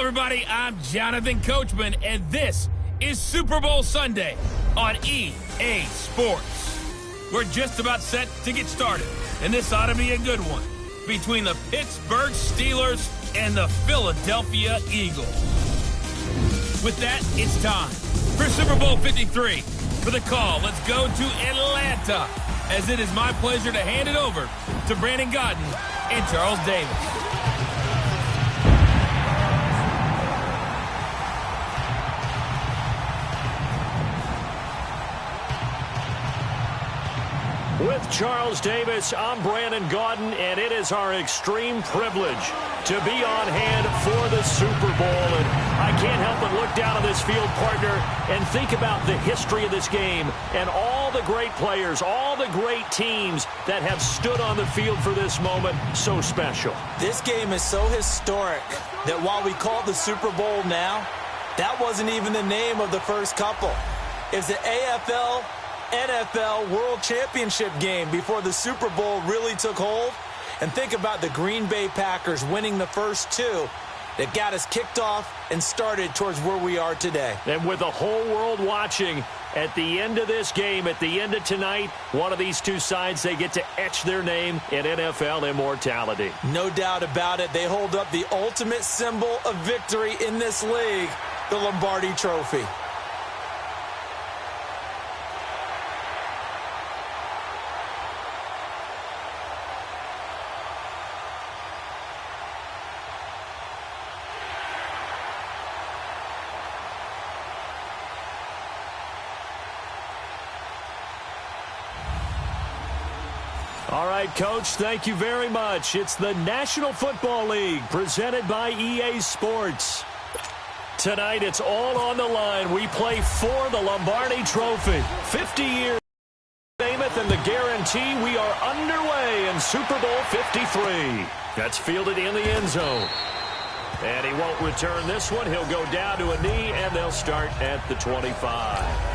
everybody, I'm Jonathan Coachman, and this is Super Bowl Sunday on EA Sports. We're just about set to get started, and this ought to be a good one between the Pittsburgh Steelers and the Philadelphia Eagles. With that, it's time for Super Bowl 53. For the call, let's go to Atlanta, as it is my pleasure to hand it over to Brandon Godden and Charles Davis. With Charles Davis, I'm Brandon Godden, and it is our extreme privilege to be on hand for the Super Bowl. And I can't help but look down on this field, partner, and think about the history of this game and all the great players, all the great teams that have stood on the field for this moment. So special. This game is so historic that while we call it the Super Bowl now, that wasn't even the name of the first couple. It's the AFL NFL World Championship game before the Super Bowl really took hold. And think about the Green Bay Packers winning the first two that got us kicked off and started towards where we are today. And with the whole world watching, at the end of this game, at the end of tonight, one of these two sides, they get to etch their name in NFL immortality. No doubt about it. They hold up the ultimate symbol of victory in this league, the Lombardi Trophy. All right, Coach, thank you very much. It's the National Football League presented by EA Sports. Tonight, it's all on the line. We play for the Lombardi Trophy. 50 years, Namath, and the guarantee we are underway in Super Bowl 53. That's fielded in the end zone. And he won't return this one. He'll go down to a knee, and they'll start at the 25.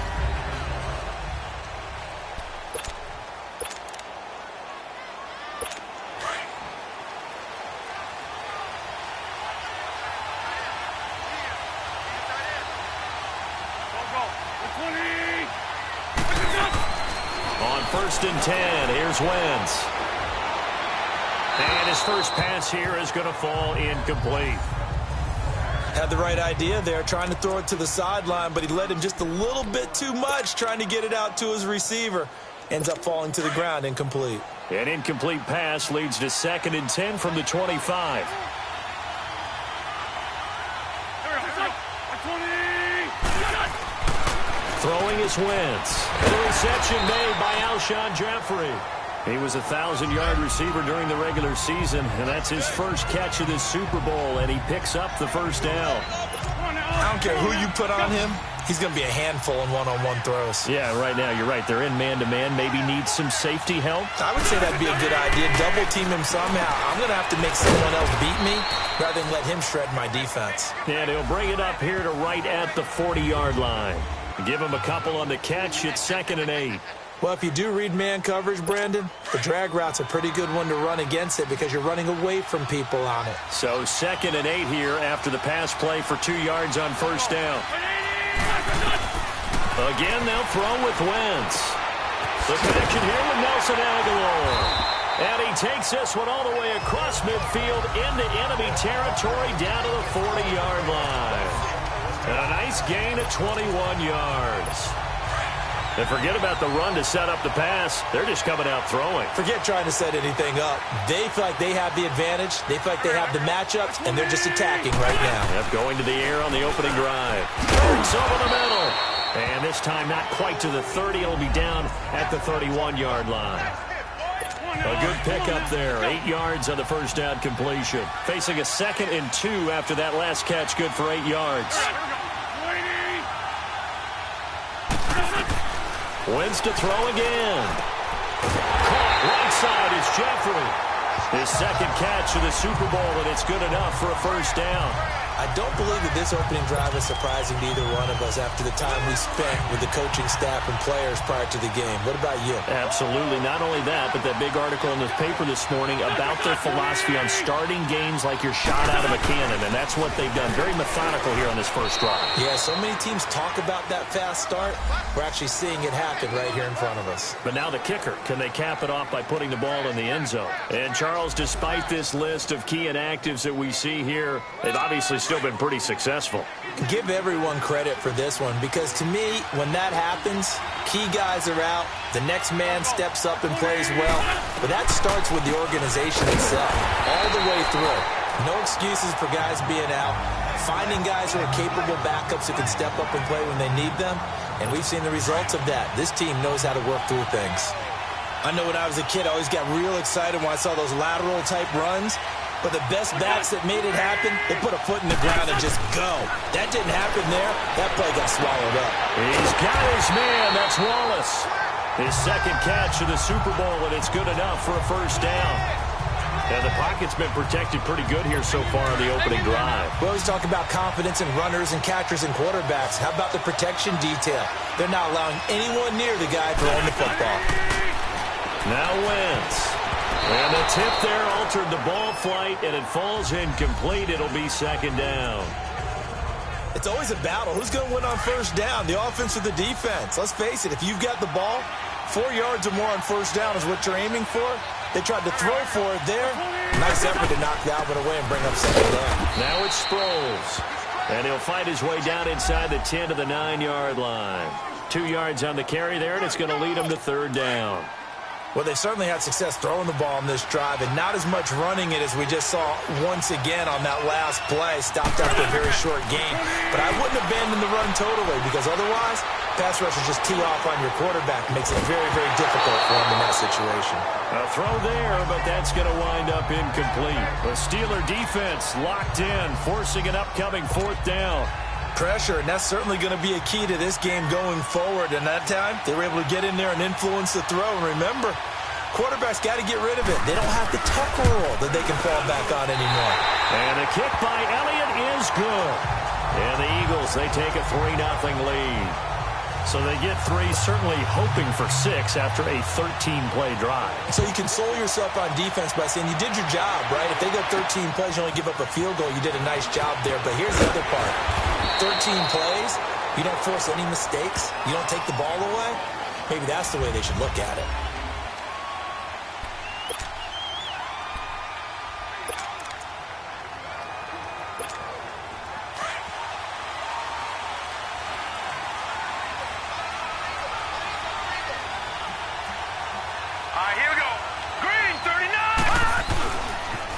First and 10. Here's Wentz. And his first pass here is going to fall incomplete. Had the right idea there, trying to throw it to the sideline, but he led him just a little bit too much, trying to get it out to his receiver. Ends up falling to the ground, incomplete. An incomplete pass leads to 2nd and 10 from the 25. Throwing is Wentz. And the reception made by Alshon Jeffrey. He was a 1,000-yard receiver during the regular season, and that's his first catch of this Super Bowl, and he picks up the first down. I don't care who you put on him. He's going to be a handful in one-on-one throws. Yeah, right now, you're right. They're in man-to-man. Maybe needs some safety help. I would say that'd be a good idea. Double-team him somehow. I'm going to have to make someone else beat me rather than let him shred my defense. And he'll bring it up here to right at the 40-yard line. Give him a couple on the catch. It's 2nd and 8. Well, if you do read man coverage, Brandon, the drag route's a pretty good one to run against it because you're running away from people on it. So 2nd and 8 here after the pass play for 2 yards on first down. Again, they'll throw with Wentz. The connection here with Nelson Aguilar. And he takes this one all the way across midfield into enemy territory down to the 40-yard line. And a nice gain at 21 yards. And forget about the run to set up the pass. They're just coming out throwing. Forget trying to set anything up. They feel like they have the advantage. They feel like they have the matchups, and they're just attacking right now. Yep, going to the air on the opening drive. Burks over the middle. And this time not quite to the 30. It'll be down at the 31-yard line. A good pickup there. 8 yards on the first down completion. Facing a 2nd and 2 after that last catch. Good for 8 yards. Wentz to throw again. Caught right side is Jeffrey. His second catch of the Super Bowl, and it's good enough for a first down. I don't believe that this opening drive is surprising to either one of us after the time we spent with the coaching staff and players prior to the game. What about you? Absolutely. Not only that, but that big article in the paper this morning about their philosophy on starting games like you're shot out of a cannon, and that's what they've done. Very methodical here on this first drive. Yeah, so many teams talk about that fast start. We're actually seeing it happen right here in front of us. But now the kicker. Can they cap it off by putting the ball in the end zone? And Charles, despite this list of key inactives that we see here, they've obviously still been pretty successful. Give everyone credit for this one, because to me, when that happens, key guys are out, the next man steps up and plays well, but that starts with the organization itself, all the way through. No excuses for guys being out, finding guys who are capable backups who can step up and play when they need them, and we've seen the results of that. This team knows how to work through things. I know when I was a kid, I always got real excited when I saw those lateral type runs. But the best backs that made it happen, they put a foot in the ground and just go. That didn't happen there. That play got swallowed up. He's got his man. That's Wallace. His second catch of the Super Bowl, and it's good enough for a first down. And the pocket's been protected pretty good here so far on the opening drive. We always talk about confidence in runners and catchers and quarterbacks. How about the protection detail? They're not allowing anyone near the guy throwing the football. Now Wentz. And the tip there altered the ball flight, and it falls incomplete. It'll be second down. It's always a battle. Who's going to win on first down, the offense or the defense? Let's face it, if you've got the ball, 4 yards or more on first down is what you're aiming for. They tried to throw for it there. Nice effort to knock that one away and bring up second down. Now it's Sproles. And he'll fight his way down inside the 10 to the 9-yard line. 2 yards on the carry there, and it's going to lead him to third down. Well, they certainly had success throwing the ball in this drive, and not as much running it as we just saw once again on that last play. Stopped after a very short game. But I wouldn't abandon the run totally, because otherwise, pass rushers just tee off on your quarterback. It makes it very, very difficult for him in that situation. A throw there, but that's going to wind up incomplete. The Steeler defense locked in, forcing an upcoming fourth down. Pressure, and that's certainly going to be a key to this game going forward. And that time, they were able to get in there and influence the throw. And remember, quarterbacks got to get rid of it. They don't have the tuck rule that they can fall back on anymore. And a kick by Elliott is good. And the Eagles, they take a 3-0 lead. So they get 3, certainly hoping for 6 after a 13-play drive. So you console yourself on defense by saying you did your job, right? If they go 13 plays, you only give up a field goal, you did a nice job there. But here's the other part. 13 plays, you don't force any mistakes, you don't take the ball away. Maybe that's the way they should look at it.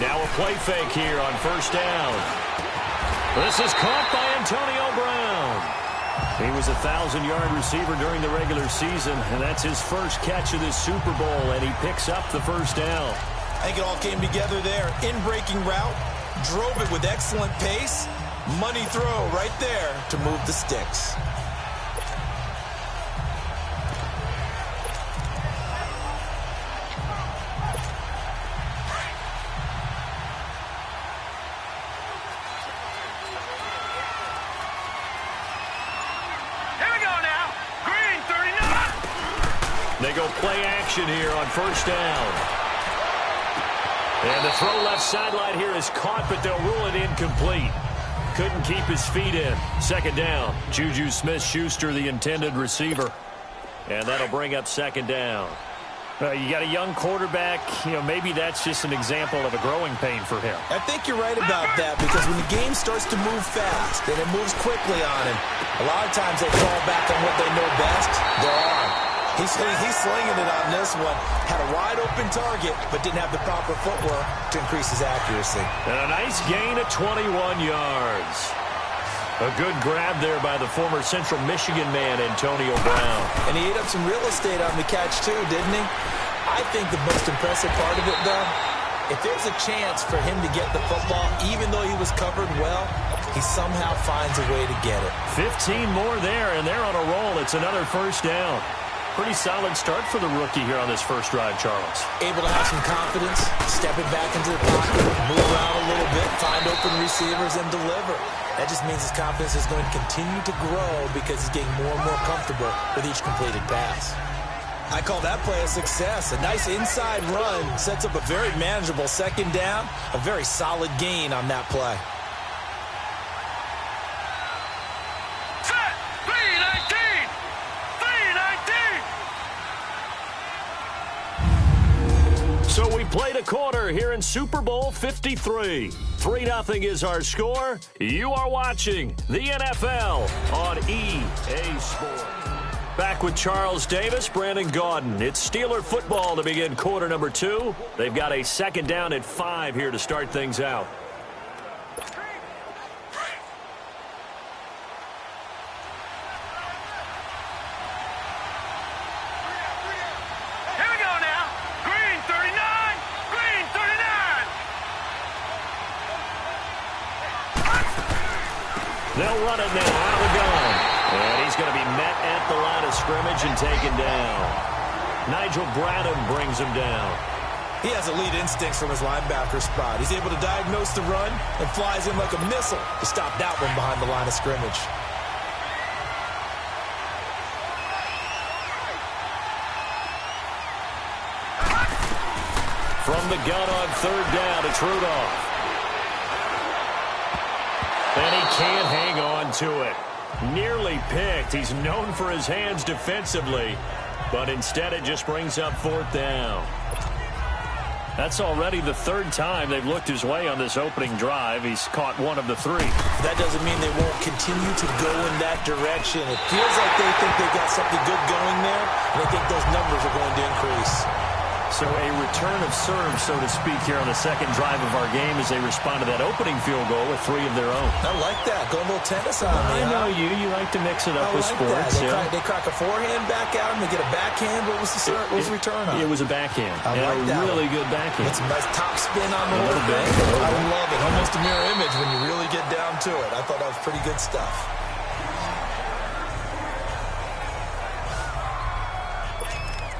Now a play fake here on first down. This is caught by Antonio Brown. He was a 1,000-yard receiver during the regular season, and that's his first catch of this Super Bowl, and he picks up the first down. I think it all came together there. In-breaking route, drove it with excellent pace. Money throw right there to move the sticks. They go play action here on first down. And the throw left sideline here is caught, but they'll rule it incomplete. Couldn't keep his feet in. Second down. Juju Smith-Schuster, the intended receiver. And that'll bring up second down. You got a young quarterback. Maybe that's just an example of a growing pain for him. I think you're right about that, because when the game starts to move fast and it moves quickly on him, a lot of times they fall back on what they know best, their arm. He's slinging it on this one. Had a wide-open target, but didn't have the proper footwork to increase his accuracy. And a nice gain of 21 yards. A good grab there by the former Central Michigan man, Antonio Brown. And he ate up some real estate on the catch, too, didn't he? I think the most impressive part of it, though, if there's a chance for him to get the football, even though he was covered well, he somehow finds a way to get it. 15 more there, and they're on a roll. It's another first down. Pretty solid start for the rookie here on this first drive, Charles. Able to have some confidence, stepping back into the pocket, move around a little bit, find open receivers, and deliver. That just means his confidence is going to continue to grow because he's getting more and more comfortable with each completed pass. I call that play a success. A nice inside run sets up a very manageable second down, a very solid gain on that play. So we played a quarter here in Super Bowl 53. 3-0 is our score. You are watching the NFL on EA Sports. Back with Charles Davis, Brandon Gaudin. It's Steeler football to begin quarter number 2. They've got a second down at 5 here to start things out. They'll run it now out of the gun. And he's going to be met at the line of scrimmage and taken down. Nigel Bradham brings him down. He has elite instincts from his linebacker spot. He's able to diagnose the run and flies in like a missile to stop that one behind the line of scrimmage. From the gun on third down, it's Rudolph. And he can't hang on to it. Nearly picked. He's known for his hands defensively, but instead it just brings up fourth down. That's already the third time they've looked his way on this opening drive. He's caught one of the 3. That doesn't mean they won't continue to go in that direction. It feels like they think they've got something good going there, and they think those numbers are going to increase. So a return of serve, so to speak, here on the second drive of our game as they respond to that opening field goal with 3 of their own. I like that. Go a little tennis on me. I know you. You like to mix it up with sports. They crack a forehand back out and they get a backhand. What was the return on? It was a backhand. I like that. Really good backhand. With some nice top spin on the whole thing. I love it. Almost a mirror image when you really get down to it. I thought that was pretty good stuff.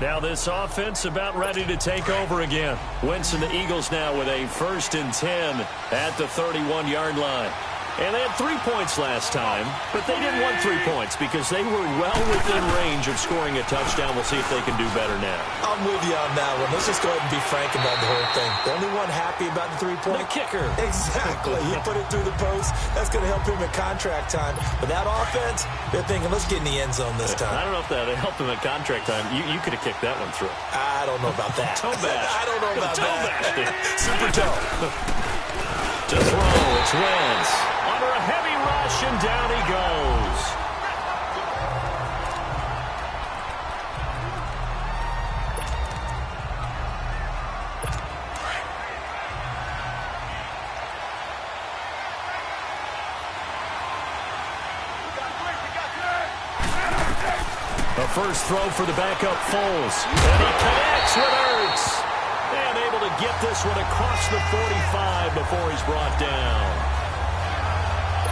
Now this offense about ready to take over again. Wentz and the Eagles now with a 1st and 10 at the 31-yard line. And they had 3 points last time, but they didn't want 3 points because they were well within range of scoring a touchdown. We'll see if they can do better now. I'm with you on that one. Let's just go ahead and be frank about the whole thing. The only one happy about the 3-point. The kicker. Exactly. He put it through the post. That's going to help him at contract time. But that offense, they're thinking, let's get in the end zone this time. I don't know if that helped him at contract time. You could have kicked that one through. I don't know about that. Toe bash. I don't know about that. Super toe. To throw, it's Wentz. Under a heavy rush, and down he goes. The first throw for the backup Foles. And he connects with Ertz. And able to get this one across the 45 before he's brought down.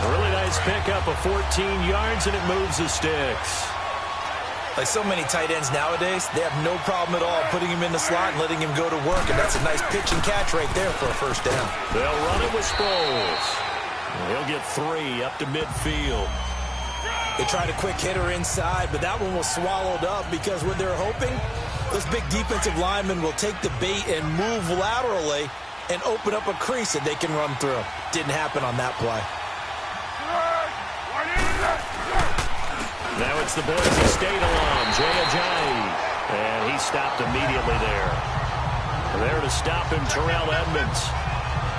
A really nice pickup of 14 yards, and it moves the sticks. Like so many tight ends nowadays, they have no problem at all putting him in the slot and letting him go to work. And that's a nice pitch and catch right there for a first down. They'll run it with Sproles. He'll get 3 up to midfield. They tried a quick hitter inside, but that one was swallowed up because what they're hoping, those big defensive linemen will take the bait and move laterally and open up a crease that they can run through. Didn't happen on that play. Now it's the Boise State alum, Jay Ajayi. And he stopped immediately there. There to stop him, Terrell Edmonds.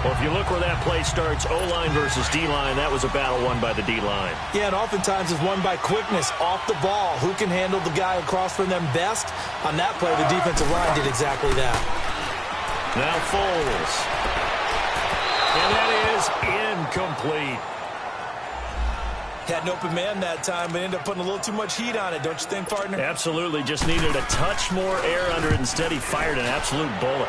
Well, if you look where that play starts, O-line versus D-line, that was a battle won by the D-line. Yeah, and oftentimes it's won by quickness off the ball. Who can handle the guy across from them best? On that play, the defensive line did exactly that. Now Foles. And that is incomplete. Had an open man that time, but ended up putting a little too much heat on it, don't you think, partner? Absolutely. Just needed a touch more air under it. Instead, he fired an absolute bullet.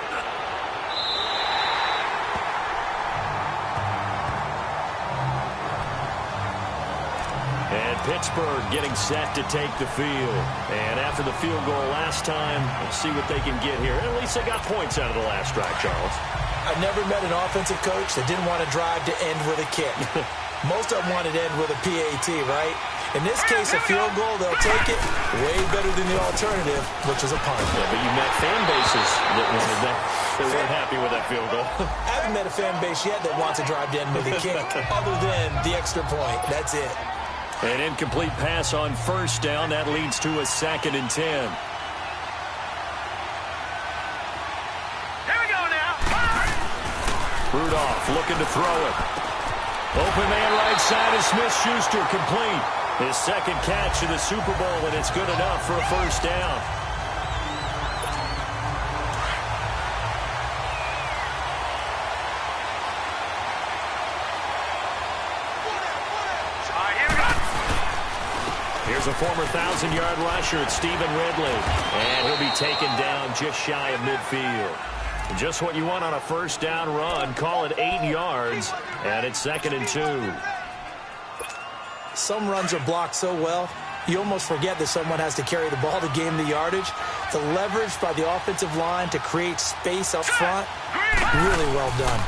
And And Pittsburgh getting set to take the field. And after the field goal last time, let's see what they can get here. At least they got points out of the last drive, Charles. I've never met an offensive coach that didn't want to drive to end with a kick. Most of them wanted to end with a PAT, right? In this case, a field goal, they'll take it way better than the alternative, which is a punt. Yeah, but you met fan bases that wanted that. They weren't happy with that field goal. I haven't met a fan base yet that wants to drive to end with a kick other than the extra point. That's it. An incomplete pass on first down. That leads to a 2nd and 10. Here we go now. Rudolph looking to throw it. Open man right side is Smith-Schuster, complete. His 2nd catch in the Super Bowl, and it's good enough for a first down. Here's a former 1,000-yard rusher, it's Stephen Ridley. And he'll be taken down just shy of midfield. Just what you want on a first down run. Call it 8 yards, and it's 2nd and 2. Some runs are blocked so well, you almost forget that someone has to carry the ball to gain the yardage. The leverage by the offensive line to create space up front, really well done.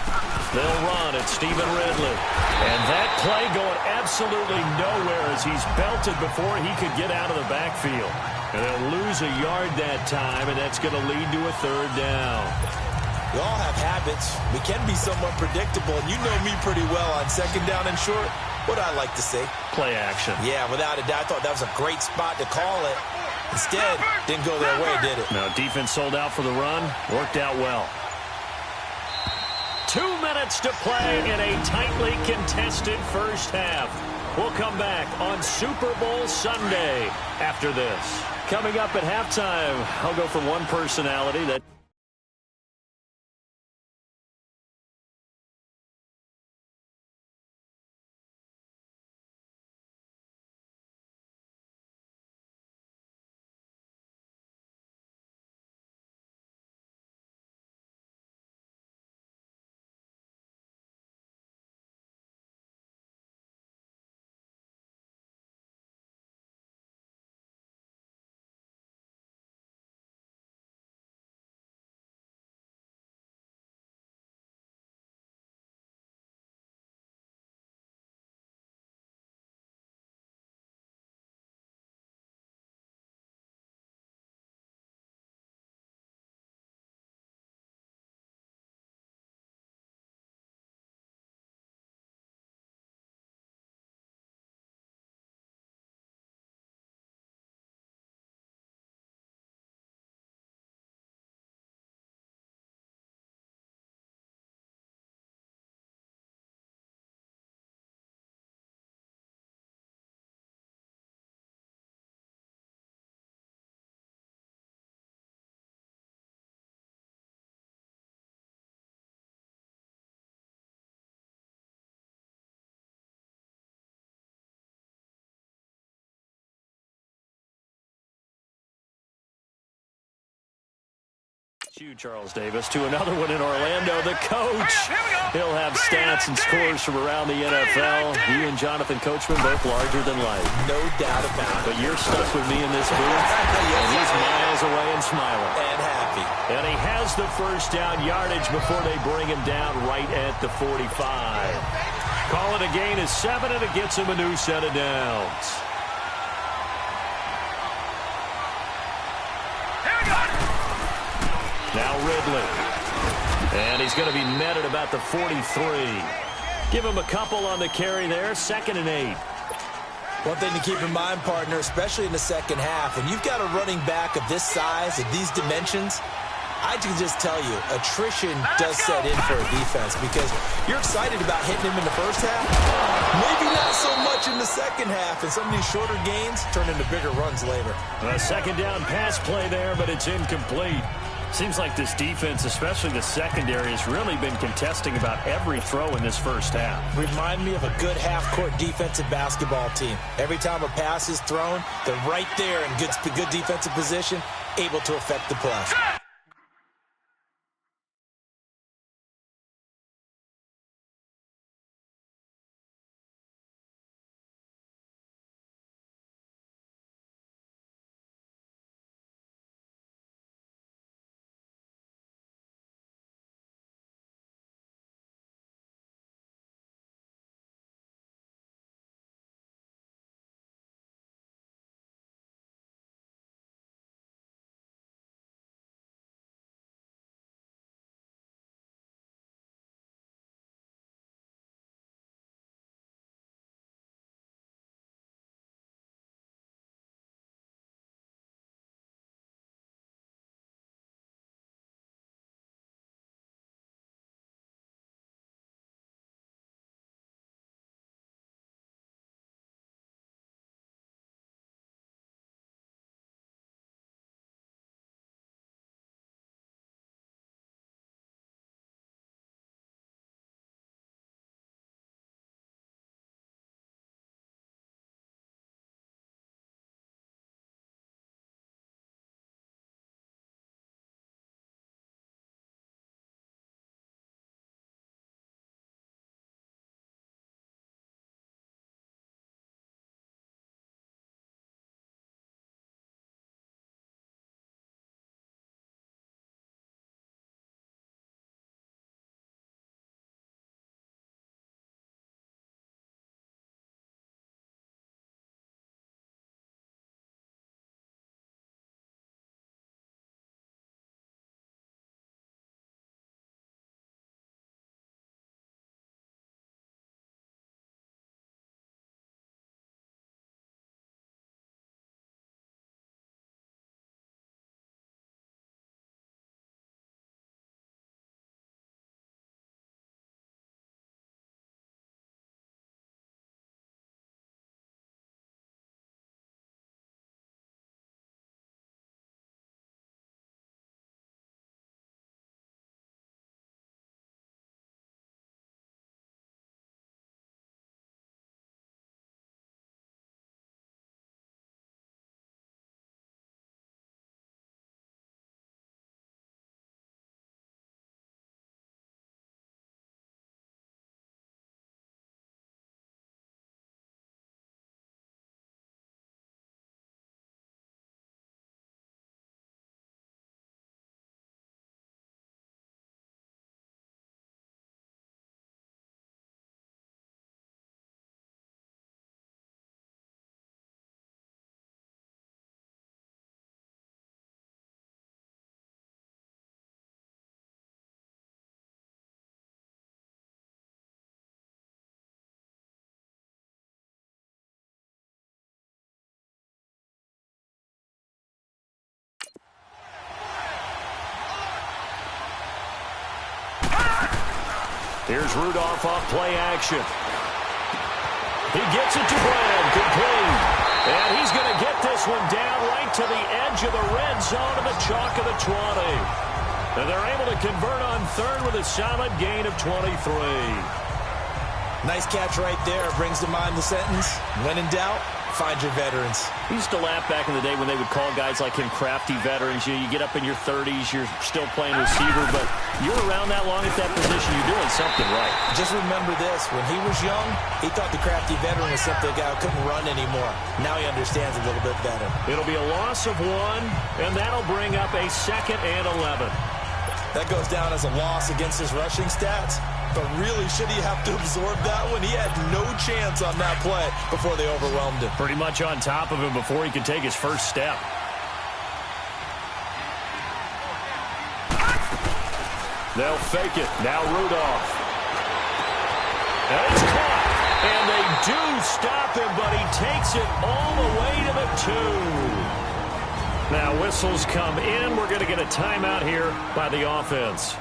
They'll run at Stephen Ridley. And that play going absolutely nowhere as he's belted before he could get out of the backfield. And they'll lose a yard that time, and that's going to lead to a 3rd down. We all have habits. We can be somewhat predictable, and you know me pretty well on 2nd down and short. What I like to say? Play action. Yeah, without a doubt. I thought that was a great spot to call it. Instead, didn't go their way, did it? No, defense sold out for the run. Worked out well. 2 minutes to play in a tightly contested first half. We'll come back on Super Bowl Sunday after this. Coming up at halftime, I'll go from one personality that you, Charles Davis, to another one in Orlando. The coach, he'll have stats and scores from around the NFL. He and Jonathan Coachman both larger than life. No doubt about it. But you're stuck with me in this booth, and he's miles away and smiling. And happy. And he has the first down yardage before they bring him down right at the 45. Call it a gain of 7, and it gets him a new set of downs. Now Ridley. And he's going to be met at about the 43. Give him a couple on the carry there. 2nd and 8. One thing to keep in mind, partner, especially in the second half, when you've got a running back of this size, of these dimensions, I can just tell you, attrition does set in for a defense because you're excited about hitting him in the first half. Maybe not so much in the second half, and some of these shorter gains turn into bigger runs later. A 2nd down pass play there, but it's incomplete. Seems like this defense, especially the secondary, has really been contesting about every throw in this first half. Remind me of a good half-court defensive basketball team. Every time a pass is thrown, they're right there in good defensive position, able to affect the play. Here's Rudolph off play action. He gets it to Brand, complete. And he's going to get this one down right to the edge of the red zone of the chalk of the 20. And they're able to convert on third with a solid gain of 23. Nice catch right there. Brings to mind the sentence, when in doubt, find your veterans. We used to laugh back in the day when they would call guys like him crafty veterans. You get up in your 30s, you're still playing receiver, but you're around that long at that position, you're doing something right. Just remember this. When he was young, he thought the crafty veteran was simply a guy who couldn't run anymore. Now he understands a little bit better. It'll be a loss of 1, and that'll bring up a 2nd and 11. That goes down as a loss against his rushing stats. But really, should he have to absorb that one? He had no chance on that play before they overwhelmed him. Pretty much on top of him before he could take his first step. They'll fake it. Now Rudolph. And it's caught. And they do stop him, but he takes it all the way to the 2. Now whistles come in. We're going to get a timeout here by the offense,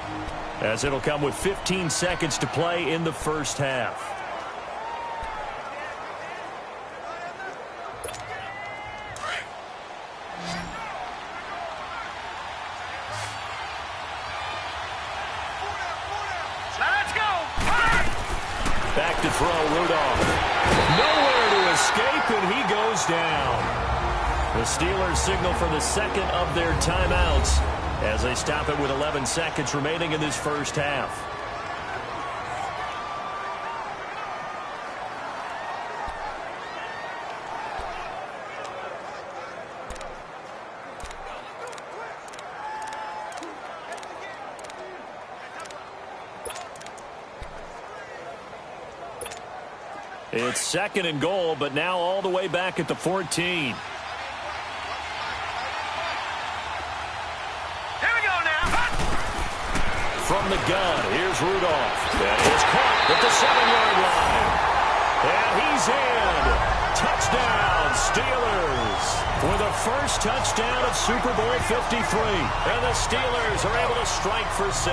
as it'll come with 15 seconds to play in the first half. Let's go. Back to throw, Rudolph. Nowhere to escape, and he goes down. The Steelers signal for the second of their timeouts as they stop it with 11 seconds remaining in this first half. It's 2nd and goal, but now all the way back at the 14. From the gun, here's Rudolph. That is caught at the 7-yard line. And he's in. Touchdown, Steelers. For the first touchdown of Super Bowl 53. And the Steelers are able to strike for 6.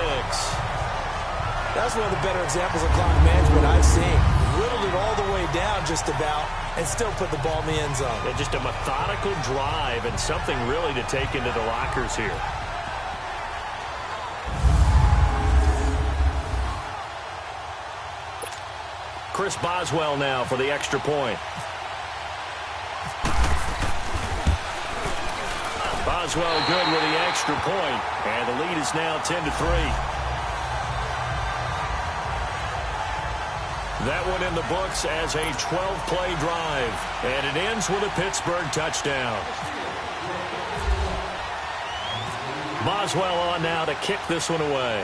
That's one of the better examples of clock management I've seen. Whittled it all the way down just about and still put the ball in the end zone. Yeah, just a methodical drive and something really to take into the lockers here. Chris Boswell now for the extra point. Boswell good with the extra point, and the lead is now 10-3. That one in the books as a 12-play drive, and it ends with a Pittsburgh touchdown. Boswell on now to kick this one away.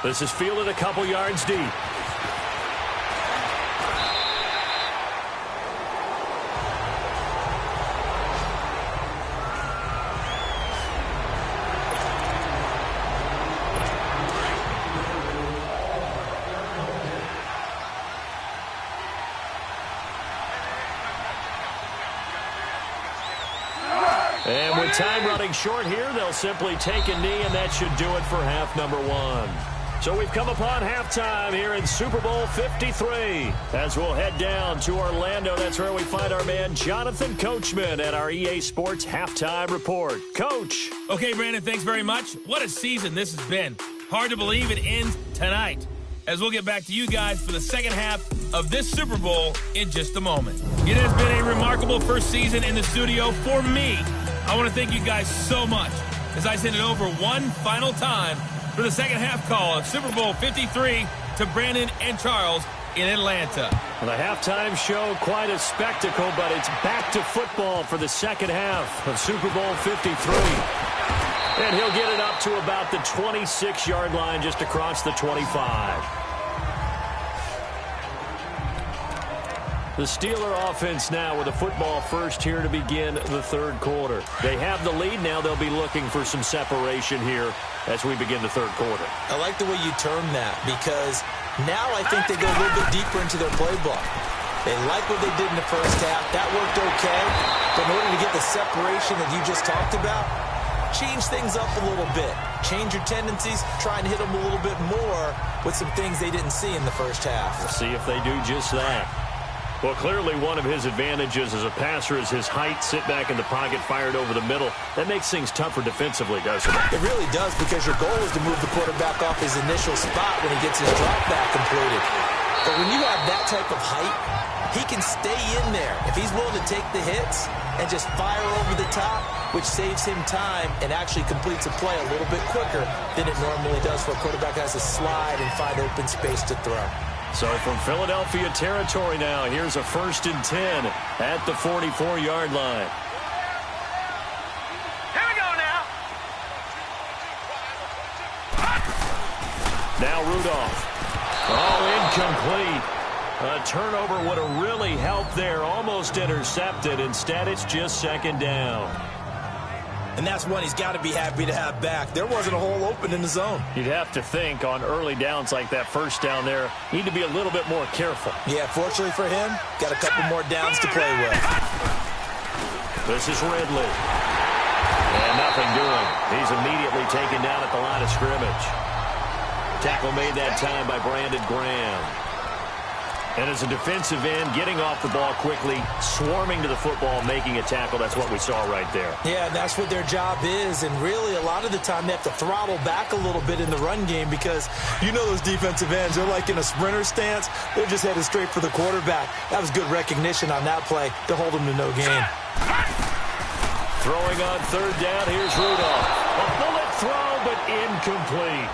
This is fielded a couple yards deep. And with time running short here, they'll simply take a knee, and that should do it for half number 1. So we've come upon halftime here in Super Bowl 53. As we'll head down to Orlando, that's where we find our man Jonathan Coachman at our EA Sports Halftime Report. Coach. Okay, Brandon, thanks very much. What a season this has been. Hard to believe it ends tonight, as we'll get back to you guys for the second half of this Super Bowl in just a moment. It has been a remarkable first season in the studio for me. I want to thank you guys so much as I send it over one final time for the second half call of Super Bowl 53 to Brandon and Charles in Atlanta. Well, the halftime show, quite a spectacle, but it's back to football for the second half of Super Bowl 53. And he'll get it up to about the 26-yard line, just across the 25. The Steeler offense now with a football first here to begin the third quarter. They have the lead. Now they'll be looking for some separation here as we begin the third quarter. I like the way you term that, because now I think they go a little bit deeper into their playbook. They like what they did in the first half. That worked okay. But in order to get the separation that you just talked about, change things up a little bit. Change your tendencies, try and hit them a little bit more with some things they didn't see in the first half. We'll see if they do just that. Well, clearly one of his advantages as a passer is his height. Sit back in the pocket, fired over the middle. That makes things tougher defensively, doesn't it? It really does, because your goal is to move the quarterback off his initial spot when he gets his drop back completed. But when you have that type of height, he can stay in there if he's willing to take the hits and just fire over the top, which saves him time and actually completes a play a little bit quicker than it normally does for a quarterback that has to slide and find open space to throw. So from Philadelphia territory now, here's a 1st and 10 at the 44-yard line. Here we go now. Now Rudolph. Oh, incomplete. A turnover would have really helped there. Almost intercepted. Instead, it's just 2nd down. And that's one he's got to be happy to have back. There wasn't a hole open in the zone. You'd have to think on early downs like that, 1st down there, need to be a little bit more careful. Yeah, fortunately for him, got a couple more downs to play with. This is Ridley. And nothing doing. He's immediately taken down at the line of scrimmage. Tackle made that time by Brandon Graham. And as a defensive end, getting off the ball quickly, swarming to the football, making a tackle, that's what we saw right there. Yeah, and that's what their job is. And really, a lot of the time, they have to throttle back a little bit in the run game, because you know those defensive ends, they're like in a sprinter stance. They're just headed straight for the quarterback. That was good recognition on that play to hold them to no gain. Throwing on 3rd down, here's Rudolph. A bullet throw, but incomplete.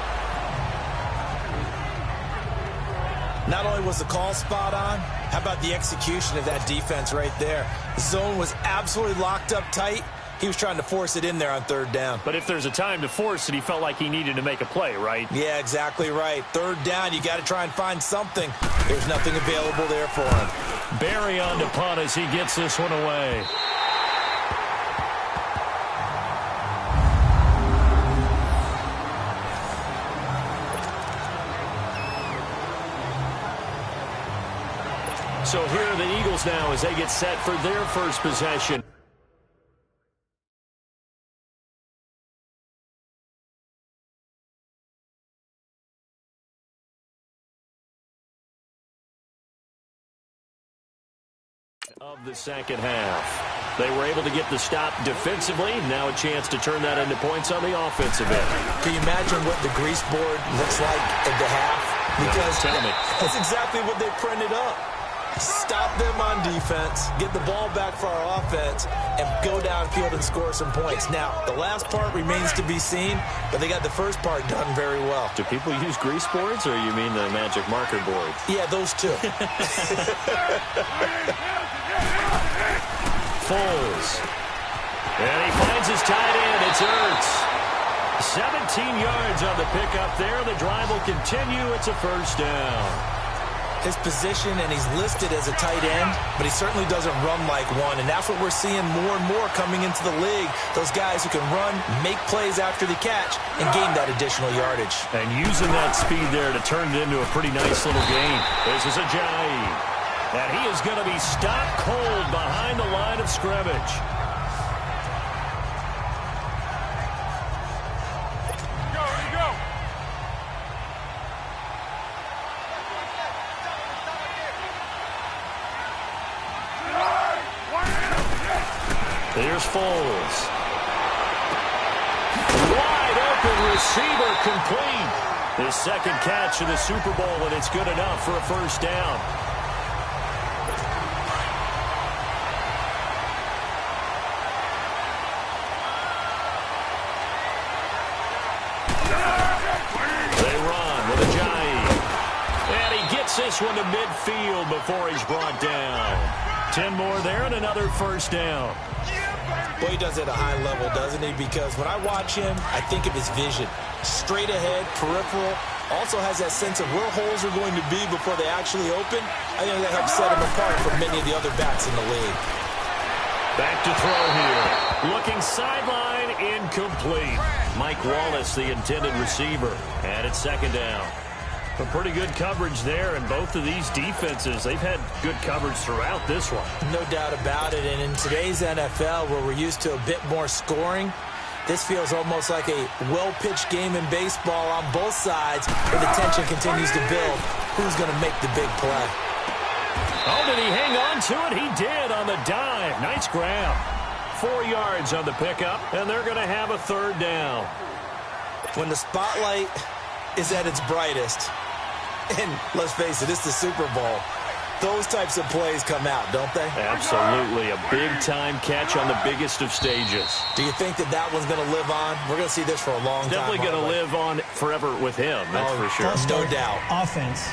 Not only was the call spot on, how about the execution of that defense right there? The zone was absolutely locked up tight. He was trying to force it in there on 3rd down. But if there's a time to force it, he felt like he needed to make a play, right? Yeah, exactly right. 3rd down, you got to try and find something. There's nothing available there for him. Barry on to punt as he gets this one away. So here are the Eagles now as they get set for their first possession. Of the 2nd half. They were able to get the stop defensively. Now a chance to turn that into points on the offensive end. Can you imagine what the grease board looks like at the half? Because tell me. That's exactly what they printed up. Stop them on defense, get the ball back for our offense, and go downfield and score some points. Now, the last part remains to be seen, but they got the first part done very well. Do people use grease boards, or you mean the magic marker board? Yeah, those two. Foles. And he finds his tight end. It's Ertz. 17 yards on the pickup there. The drive will continue. It's a 1st down. His position, and he's listed as a tight end, but he certainly doesn't run like one, and that's what we're seeing more and more coming into the league. Those guys who can run, make plays after the catch, and gain that additional yardage. And using that speed there to turn it into a pretty nice little gain. This is Ajayi. And he is going to be stopped cold behind the line of scrimmage. Here's Foles. Wide open receiver complete. His 2nd catch of the Super Bowl, and it's good enough for a 1st down. They run with Ajayi. And he gets this one to midfield before he's brought down. 10 more there and another 1st down. Well, he does it at a high level, doesn't he? Because when I watch him, I think of his vision. Straight ahead, peripheral. Also has that sense of where holes are going to be before they actually open. I think that helps set him apart from many of the other backs in the league. Back to throw here. Looking sideline, incomplete. Mike Wallace, the intended receiver. And it's 2nd down. A pretty good coverage there, and both of these defenses, they've had good coverage throughout this one. No doubt about it, and in today's NFL, where we're used to a bit more scoring, This feels almost like a well-pitched game in baseball on both sides where the tension continues to build. Who's going to make the big play? Oh, did he hang on to it? He did on the dive. Nice grab. 4 yards on the pickup, and they're going to have a third down. When the spotlight is at its brightest, and let's face it, it's the Super Bowl, those types of plays come out, don't they? Absolutely. A big-time catch on the biggest of stages. Do you think that that one's going to live on? We're going to see this for a long time. Definitely going to live on forever with him, that's for sure. No doubt. Offense.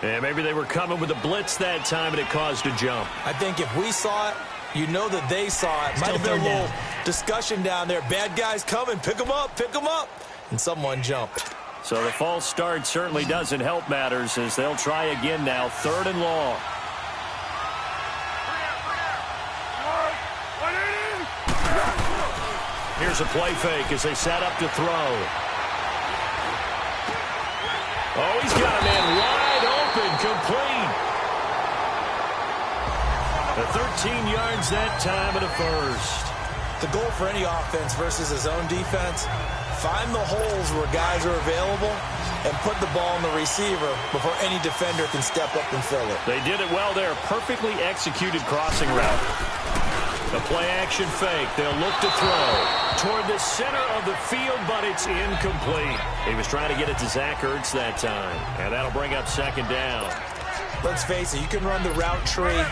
Yeah, maybe they were coming with a blitz that time, and it caused a jump. I think if we saw it, you know that they saw it. Might have been a little discussion down there. Bad guys coming. Pick them up. Pick them up. And someone jumped. So the false start certainly doesn't help matters as they'll try again now. 3rd and long. Here's a play fake as they set up to throw. Oh, he's got a man wide open, complete. 13 yards that time and a first. The goal for any offense versus his own defense, find the holes where guys are available and put the ball in the receiver before any defender can step up and fill it. They did it well there. Perfectly executed crossing route. The play-action fake. They'll look to throw toward the center of the field, but it's incomplete. He was trying to get it to Zach Ertz that time, and that'll bring up 2nd down. Let's face it, you can run the route tree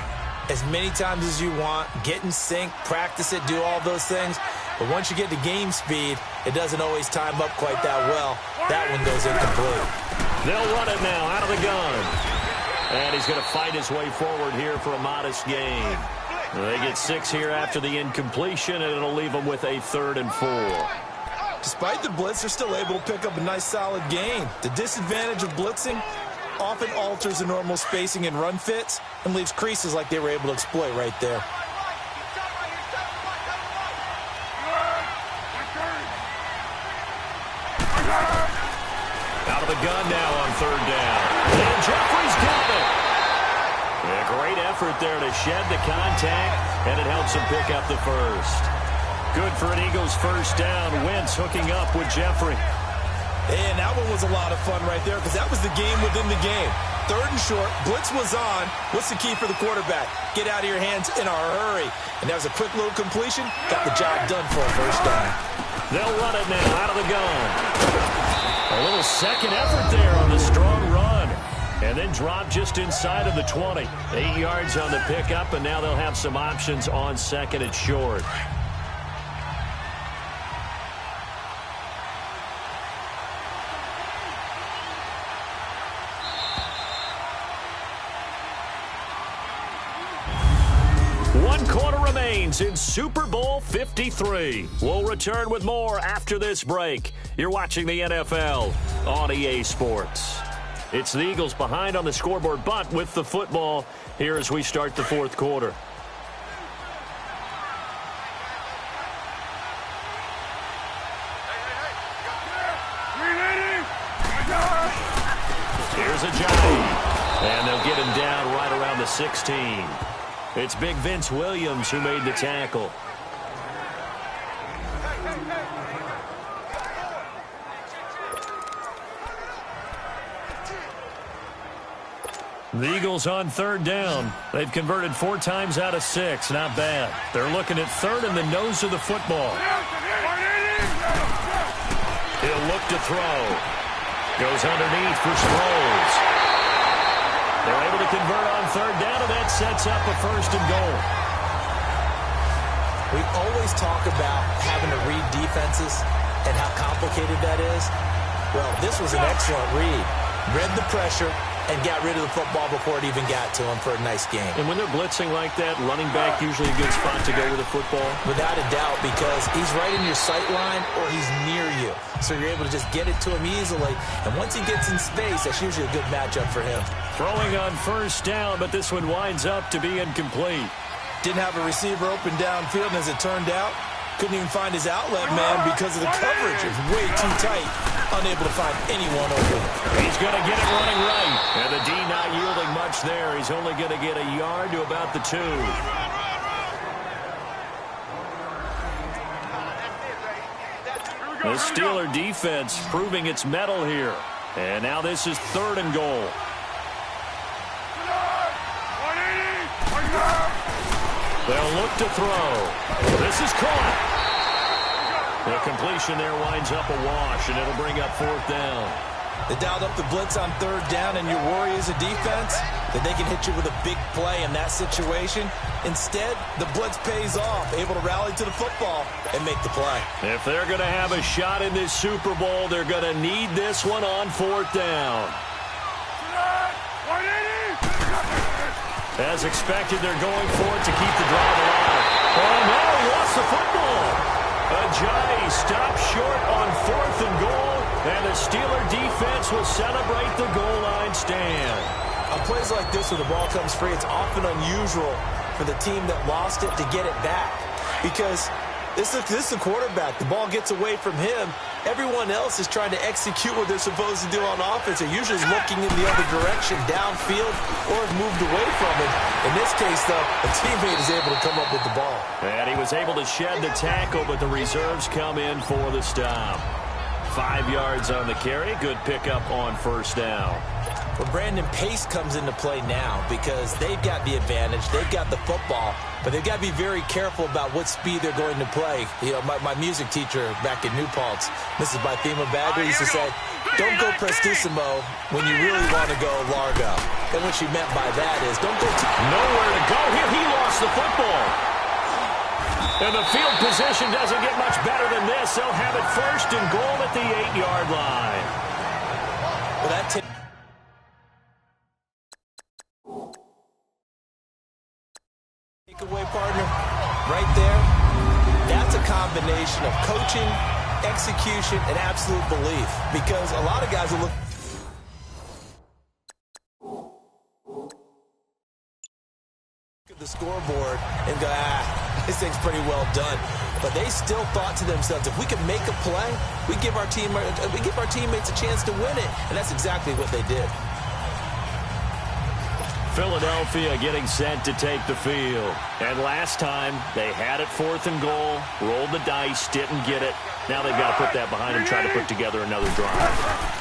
as many times as you want, get in sync, practice it, do all those things. But once you get to game speed, it doesn't always time up quite that well. That one goes incomplete. They'll run it now out of the gun. And he's going to fight his way forward here for a modest gain. They get 6 here after the incompletion, and it'll leave them with a 3rd and 4. Despite the blitz, they're still able to pick up a nice solid gain. The disadvantage of blitzing often alters the normal spacing and run fits and leaves creases like they were able to exploit right there. Out of the gun now on 3rd down. And Jeffrey's got it. A great effort there to shed the contact, and it helps him pick up the first. Good for an Eagles first down. Wentz hooking up with Jeffrey. And that one was a lot of fun right there because that was the game within the game. 3rd and short, blitz was on. What's the key for the quarterback? Get out of your hands in a hurry. And that was a quick little completion. Got the job done for a first down. They'll run it now out of the gun. A little second effort there on the strong run. And then drop just inside of the 20. 8 yards on the pickup, and now they'll have some options on 2nd and short. In Super Bowl 53. We'll return with more after this break. You're watching the NFL on EA Sports. It's the Eagles behind on the scoreboard, but with the football here as we start the 4th quarter. Here's a jive, and they'll get him down right around the 16. It's big Vince Williams who made the tackle. The Eagles on 3rd down. They've converted 4 times out of 6. Not bad. They're looking at 3rd in the nose of the football. He'll look to throw. Goes underneath for Sproles. They're able to convert on 3rd down, and that sets up a 1st and goal. We always talk about having to read defenses and how complicated that is. Well, this was an excellent read. Read the pressure and got rid of the football before it even got to him for a nice game. And when they're blitzing like that, running back usually a good spot to go with the football? Without a doubt, because he's right in your sight line or he's near you. So you're able to just get it to him easily. And once he gets in space, that's usually a good matchup for him. Throwing on 1st down, but this one winds up to be incomplete. Didn't have a receiver open downfield, and as it turned out, couldn't even find his outlet man because of the coverage. It was way too tight. Unable to find anyone open. He's going to get it running right. And the D not yielding much there. He's only going to get a yard to about the 2. The Steeler defense proving its mettle here. And now this is 3rd and goal. They'll look to throw. This is caught. The completion there winds up a wash, and it'll bring up 4th down. They dialed up the blitz on 3rd down, and your worry as a defense that they can hit you with a big play in that situation. Instead, the blitz pays off, able to rally to the football and make the play. If they're going to have a shot in this Super Bowl, they're going to need this one on 4th down. As expected, they're going for it to keep the drive alive. Oh, no, he lost the football. Ajayi stopped short on 4th and goal, and the Steeler defense will celebrate the goal line stand. On plays like this, when the ball comes free, it's often unusual for the team that lost it to get it back, because this is the quarterback. The ball gets away from him. Everyone else is trying to execute what they're supposed to do on offense. They're usually looking in the other direction, downfield, or have moved away from it. In this case, though, a teammate is able to come up with the ball. And he was able to shed the tackle, but the reserves come in for the stop. 5 yards on the carry. Good pickup on 1st down. Well, Brandon, pace comes into play now because they've got the advantage. They've got the football, but they've got to be very careful about what speed they're going to play. You know, my music teacher back in New Paltz, Mrs. Bythema Bagley, used to say, don't go prestissimo when you really want to go largo. And what she meant by that is don't go nowhere to go here. He lost the football. And the field position doesn't get much better than this. They'll have it 1st and goal at the 8-yard line. Well, that takeaway, partner, right there, that's a combination of coaching, execution, and absolute belief. Because a lot of guys will look at the scoreboard and go, this thing's pretty well done. But they still thought to themselves, if we can make a play, we give our teammates a chance to win it. And that's exactly what they did. Philadelphia getting set to take the field. And last time, they had it 4th and goal, rolled the dice, didn't get it. Now they've got to put that behind and try to put together another drive.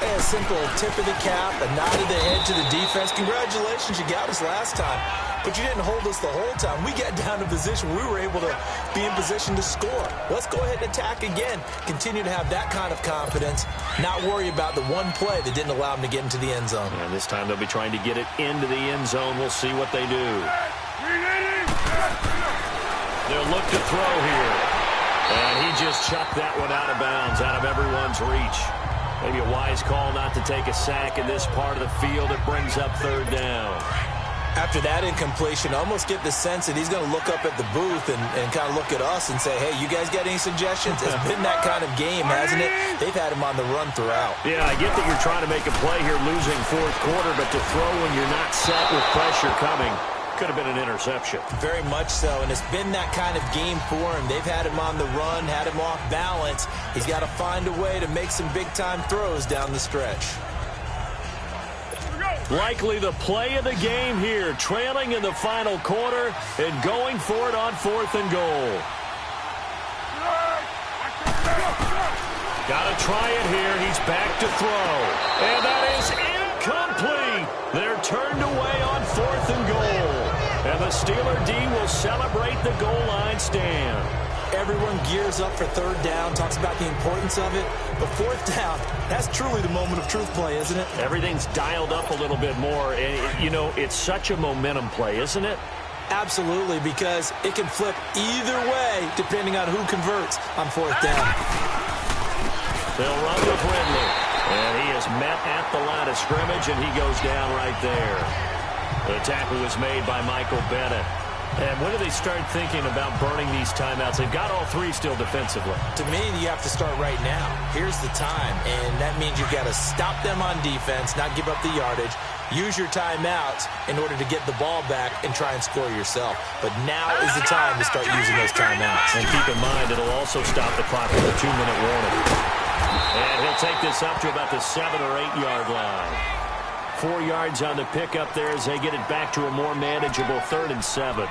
Hey, a simple tip of the cap, a nod of the head to the defense. Congratulations, you got us last time. But you didn't hold us the whole time. We got down in position. We were able to be in position to score. Let's go ahead and attack again. Continue to have that kind of confidence. Not worry about the one play that didn't allow them to get into the end zone. And this time they'll be trying to get it into the end zone. We'll see what they do. They'll look to throw here. And he just chucked that one out of bounds, out of everyone's reach. Maybe a wise call not to take a sack in this part of the field. It brings up 3rd down. After that incompletion, I almost get the sense that he's going to look up at the booth and kind of look at us and say, hey, you guys got any suggestions? It's been that kind of game, hasn't it? They've had him on the run throughout. Yeah, I get that you're trying to make a play here losing 4th quarter, but to throw when you're not set with pressure coming could have been an interception. Very much so, and it's been that kind of game for him. They've had him on the run, had him off balance. He's got to find a way to make some big-time throws down the stretch. Likely the play of the game here, trailing in the final quarter and going for it on 4th and goal. Got to try it here. He's back to throw. And that is incomplete. They're turned away on 4th and goal. And the Steeler D will celebrate the goal line stand. Everyone gears up for 3rd down, talks about the importance of it. But 4th down, that's truly the moment of truth play, isn't it? Everything's dialed up a little bit more. And, you know, it's such a momentum play, isn't it? Absolutely, because it can flip either way depending on who converts on 4th down. They'll run with Ridley. And he is met at the line of scrimmage, and he goes down right there. The tackle was made by Michael Bennett. And when do they start thinking about burning these timeouts? They've got all 3 still defensively. To me, you have to start right now. Here's the time, and that means you've got to stop them on defense, not give up the yardage, use your timeouts in order to get the ball back and try and score yourself. But now is the time to start using those timeouts. And keep in mind, it'll also stop the clock with a 2-minute warning. And he'll take this up to about the 7- or 8-yard line. 4 yards on the pickup there as they get it back to a more manageable 3rd and 7.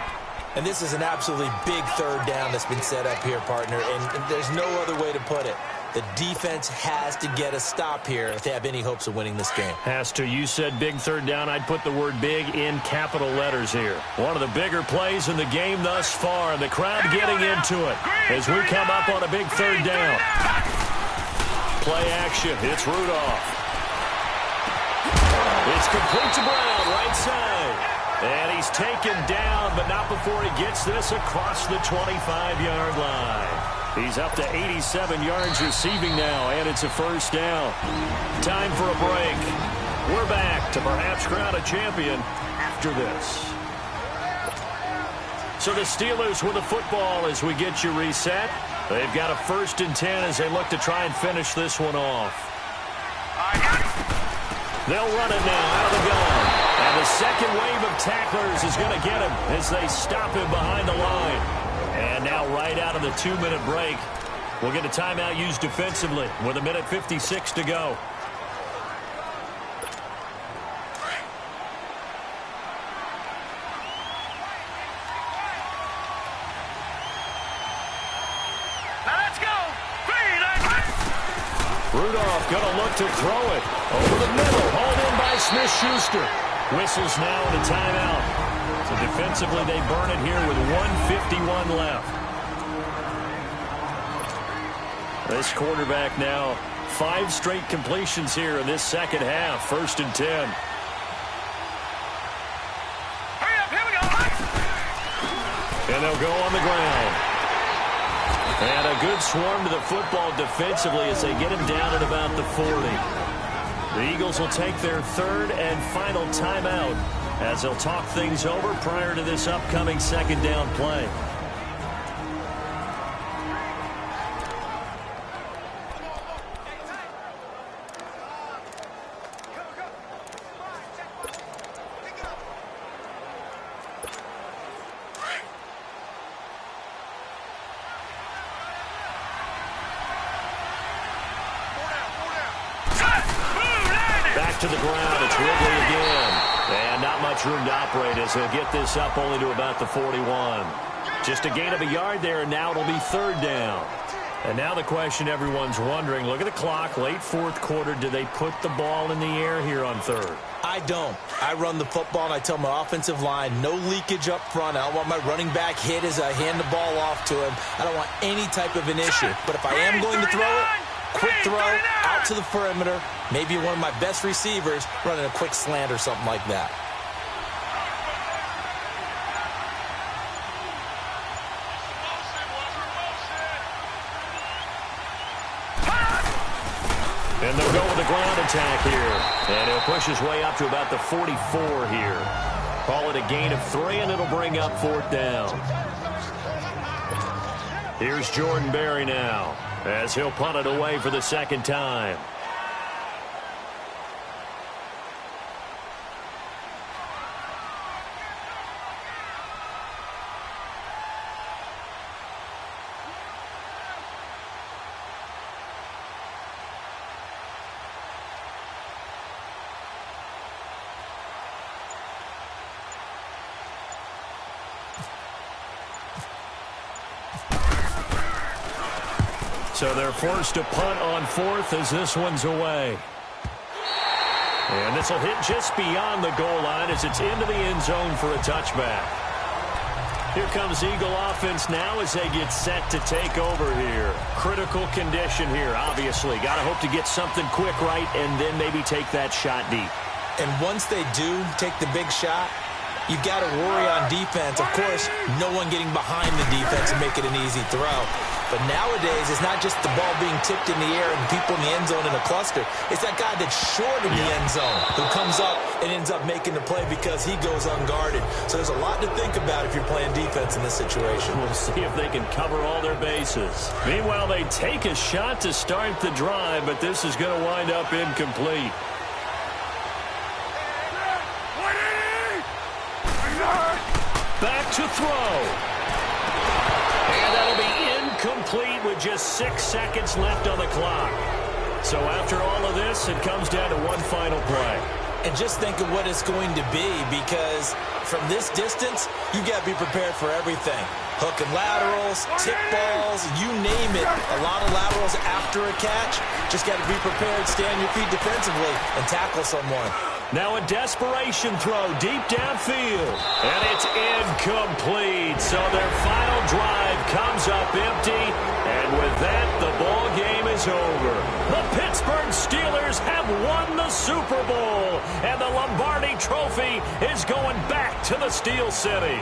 And this is an absolutely big 3rd down that's been set up here, partner, and there's no other way to put it. The defense has to get a stop here if they have any hopes of winning this game. Has to. You said big third down. I'd put the word big in capital letters here. One of the bigger plays in the game thus far. And the crowd getting into it as we come up on a big third down. Play action. It's Rudolph. It's complete to Brown, right side. And he's taken down, but not before he gets this across the 25-yard line. He's up to 87 yards receiving now, and it's a first down. Time for a break. We're back to perhaps crown a champion after this. So the Steelers with the football as we get you reset. They've got a 1st and 10 as they look to try and finish this one off. They'll run it now out of the gun. And the second wave of tacklers is going to get him as they stop him behind the line. And now right out of the 2-minute break, we'll get a timeout used defensively with 1:56 to go. Now let's go. Rudolph going to look to throw it over the middle. Hauled in by Smith-Schuster. Whistles now and a timeout. So defensively they burn it here with 1:51 left. This quarterback now 5 straight completions here in this second half. 1st and 10. Hurry up, here we go. And they'll go on the ground. And a good swarm to the football defensively as they get him down at about the 40. The Eagles will take their 3rd and final timeout as they'll talk things over prior to this upcoming 2nd down play. To the ground, it's Ridley again. And not much room to operate as he'll get this up only to about the 41. Just a gain of a yard there, and now it'll be 3rd down. And now the question everyone's wondering, look at the clock, late 4th quarter, do they put the ball in the air here on 3rd? I don't. I run the football, and I tell my offensive line, no leakage up front. I don't want my running back hit as I hand the ball off to him. I don't want any type of an issue. But if I am going to throw it, quick throw out to the perimeter, maybe one of my best receivers running a quick slant or something like that. And they'll go with the ground attack here. And he'll push his way up to about the 44 here. Call it a gain of 3, and it'll bring up 4th down. Here's Jordan Berry now, as he'll punt it away for the 2nd time. So they're forced to punt on 4th as this one's away. And this will hit just beyond the goal line as it's into the end zone for a touchback. Here comes Eagle offense now as they get set to take over here. Critical condition here, obviously. Got to hope to get something quick right and then maybe take that shot deep. And once they do take the big shot, you've got to worry on defense. Of course, no one getting behind the defense and make it an easy throw. But nowadays, it's not just the ball being tipped in the air and people in the end zone in a cluster. It's that guy that's short in the end zone who comes up and ends up making the play because he goes unguarded. So there's a lot to think about if you're playing defense in this situation. We'll see if they can cover all their bases. Meanwhile, they take a shot to start the drive, but this is going to wind up incomplete. Back to throw. And that'll be incomplete with just 6 seconds left on the clock. So after all of this, it comes down to one final play. And just think of what it's going to be, because from this distance, you got to be prepared for everything. Hook and laterals, tip balls, you name it. A lot of laterals after a catch. Just got to be prepared, stay on your feet defensively, and tackle someone. Now a desperation throw deep downfield. And it's incomplete. So their final drive comes up empty. And with that, the ball game is over. The Pittsburgh Steelers have won the Super Bowl. And the Lombardi Trophy is going back to the Steel City.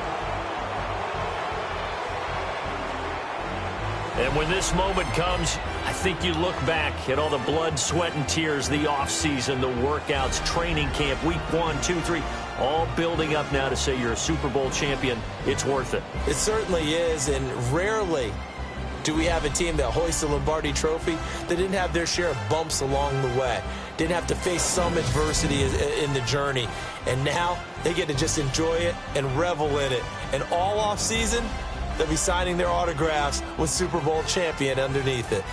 And when this moment comes, I think you look back at all the blood, sweat, and tears, the offseason, the workouts, training camp, week 1, 2, 3, all building up now to say you're a Super Bowl champion. It's worth it. It certainly is, and rarely do we have a team that hoists the Lombardi Trophy that didn't have their share of bumps along the way, didn't have to face some adversity in the journey, and now they get to just enjoy it and revel in it. And all offseason, they'll be signing their autographs with Super Bowl champion underneath it.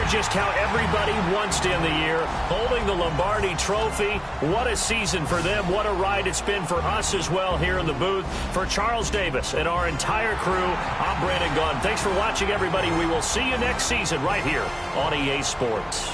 Just how everybody wants to end the year, holding the Lombardi Trophy. What a season for them. What a ride it's been for us as well here in the booth. For Charles Davis and our entire crew, I'm Brandon Gunn. Thanks for watching, everybody. We will see you next season right here on EA Sports.